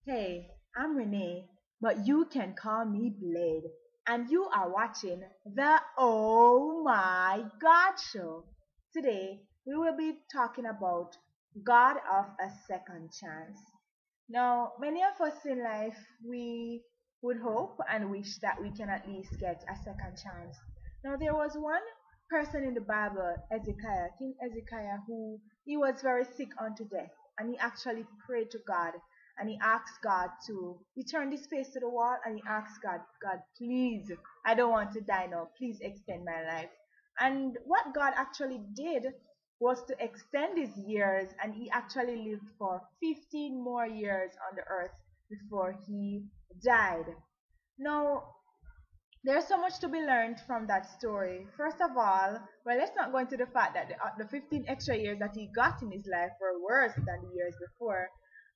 Hey, I'm Renee, but you can call me Blade, and you are watching the Oh My God Show. Today, we will be talking about God of a second chance. Now, many of us in life, we would hope and wish that we can at least get a second chance. Now, there was one person in the Bible, Hezekiah, King Hezekiah, who he was very sick unto death, and he actually prayed to God, and he asked God to, he turned his face to the wall, and he asked God, God, please, I don't want to die now. Please extend my life. And what God actually did was to extend his years, and he actually lived for 15 more years on the earth before he died. Now, there's so much to be learned from that story. First of all, well, let's not go into the fact that the 15 extra years that he got in his life were worse than the years before,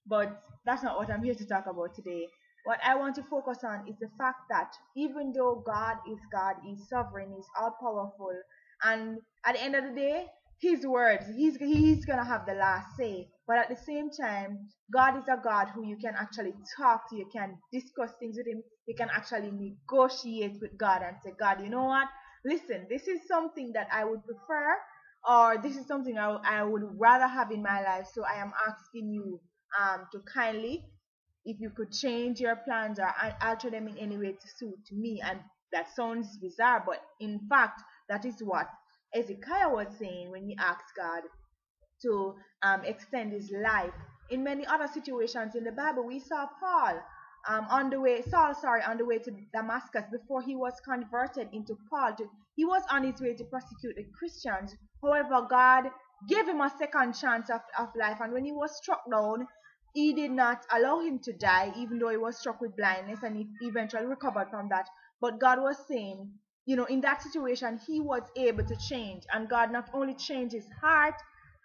but that's not what I'm here to talk about today. What I want to focus on is the fact that even though God, He's sovereign, He's all powerful, and at the end of the day, His words, He's gonna have the last say. But at the same time, God is a God who you can actually talk to, you can discuss things with Him, you can actually negotiate with God and say, God, you know what? Listen, this is something that I would prefer, or this is something I would rather have in my life. So I am asking you to kindly, if you could change your plans or alter them in any way to suit me. And that sounds bizarre, but in fact, that is what Ezekiel was saying when he asked God to extend his life. In many other situations in the Bible, we saw Paul on the way to Damascus before he was converted into Paul. He was on his way to persecute the Christians. However, God gave him a second chance of life, and when he was struck down, he did not allow him to die, even though he was struck with blindness, and he eventually recovered from that. But God was saying, in that situation, he was able to change, and God not only changed his heart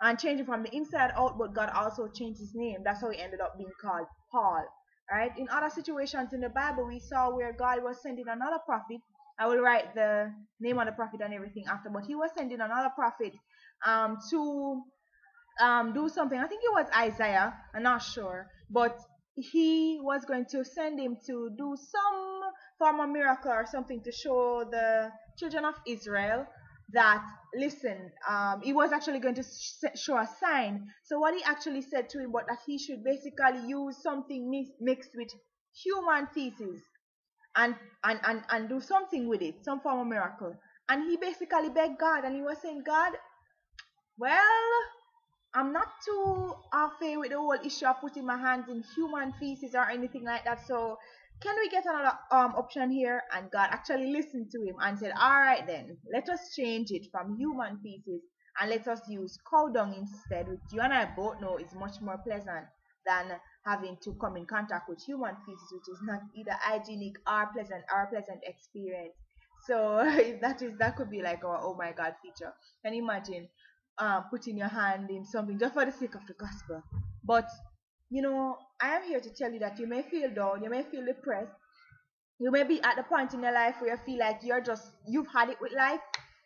and changed it from the inside out, but God also changed his name. That's how he ended up being called Paul. Right? In other situations in the Bible, we saw where God was sending another prophet. I will write the name of the prophet and everything after, but he was sending another prophet to do something. I think it was Isaiah. I'm not sure, but he was going to send him to do some form of miracle or something to show the children of Israel that, listen, he was actually going to show a sign. So what he actually said to him was that he should basically use something mixed with human feces, and do something with it, some form of miracle. And he basically begged God, and he was saying, God, well, I'm not too afraid with the whole issue of putting my hands in human feces or anything like that. So can we get another option here? And God actually listened to him and said, all right then, let us change it from human feces and let us use cow dung instead, which you and I both know is much more pleasant than having to come in contact with human feces, which is not either hygienic or pleasant experience. So that could be like our oh my God feature. Can you imagine putting your hand in something just for the sake of the gospel? But I am here to tell you that you may feel down, you may feel depressed, you may be at the point in your life where you feel like you've had it with life,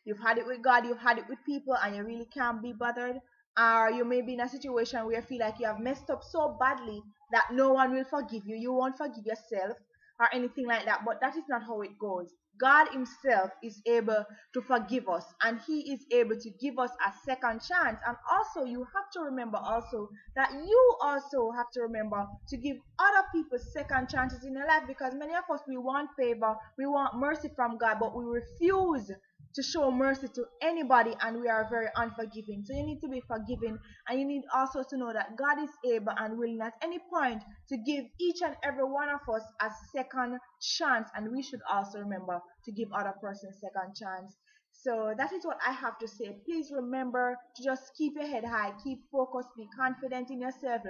you've had it with God, you've had it with people, and you really can't be bothered. Or you may be in a situation where you feel like you have messed up so badly that no one will forgive you. You won't forgive yourself or anything like that. But that is not how it goes. God Himself is able to forgive us, and He is able to give us a second chance. And also, you have to remember also that you also have to remember to give other people second chances in their life, because many of us, we want favor, we want mercy from God, but we refuse to show mercy to anybody, and we are very unforgiving. So you need to be forgiving, and you need also to know that God is able and willing at any point to give each and every one of us a second chance, and we should also remember to give other persons second chance. So that is what I have to say. Please remember to just keep your head high, keep focused, be confident in yourself,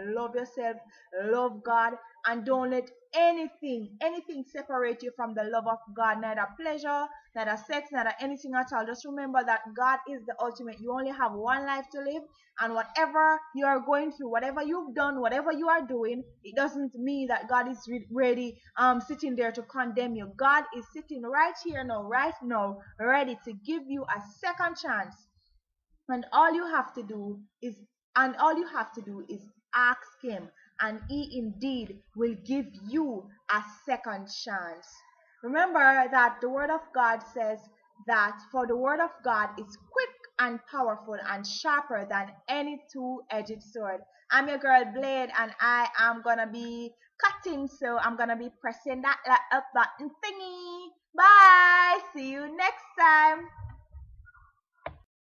love God, and don't let anything separate you from the love of God. Neither pleasure, neither sex, neither anything at all. Just remember that God is the ultimate. You only have one life to live, and whatever you are going through, whatever you've done, whatever you are doing, it doesn't mean that God is ready sitting there to condemn you. God is sitting right now, ready to give you a second chance. And all you have to do is ask Him. and He indeed will give you a second chance. Remember that the Word of God says that for the Word of God is quick and powerful and sharper than any two-edged sword. I'm your girl Blade, and I am gonna be cutting, so I'm gonna be pressing that up button thingy. Bye! See you next time!